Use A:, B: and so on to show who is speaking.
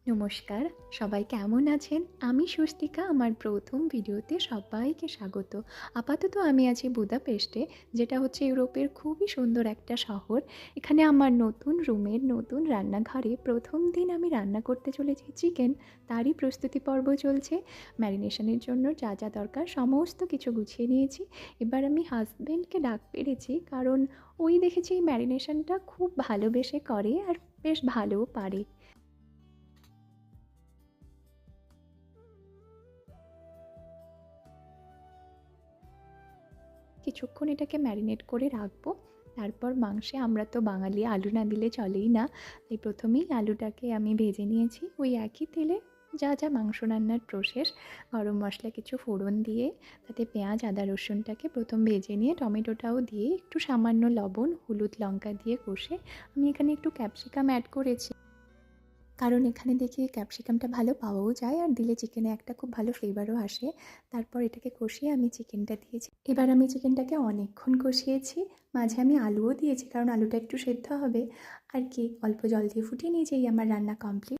A: নমস্কার, সবাই কেমন আছেন? আমি স্বস্তিকা। আমার প্রথম ভিডিওতে সবাইকে স্বাগত। আপাতত আমি আছি বুদাপেস্টে, যেটা হচ্ছে ইউরোপের খুবই সুন্দর একটা শহর। এখানে আমার নতুন রুমের নতুন রান্নাঘরে প্রথম দিন আমি রান্না করতে চলেছি চিকেন। তারই প্রস্তুতি পর্ব চলছে। ম্যারিনেশনের জন্য যা যা দরকার সমস্ত কিছু গুছিয়ে নিয়েছি। এবার আমি হাসব্যান্ডকে ডাক পেরেছি, কারণ ওই দেখেছি এই ম্যারিনেশনটা খুব ভালোবেসে করে আর বেশ ভালোও পারে। কিছুক্ষণ এটাকে ম্যারিনেট করে রাখবো। তারপর মাংসে আমরা তো বাঙালি, আলু না দিলে চলেই না। তাই প্রথমেই আলুটাকে আমি ভেজে নিয়েছি ওই একই তেলে। যা যা মাংস রান্নার প্রসেস, গরম মশলা কিছু ফোড়ন দিয়ে তাতে পেঁয়াজ আদা রসুনটাকে প্রথম ভেজে নিয়ে টমেটোটাও দিয়ে একটু সামান্য লবণ হলুদ লঙ্কা দিয়ে কষে আমি এখানে একটু ক্যাপসিকাম অ্যাড করেছি, কারণ এখানে দেখি ক্যাপসিকামটা ভালো পাওয়াও যায় আর দিলে চিকেনে একটা খুব ভালো ফ্লেভারও আসে। তারপর এটাকে কষিয়ে আমি চিকেনটা দিয়েছি। এবার আমি চিকেনটাকে অনেকক্ষণ কষিয়েছি, মাঝে আমি আলুও দিয়েছি কারণ আলুটা একটু সেদ্ধ হবে। আর কি অল্প জল দিয়ে ফুটিয়ে নিয়েছি, আমার রান্না কমপ্লিট।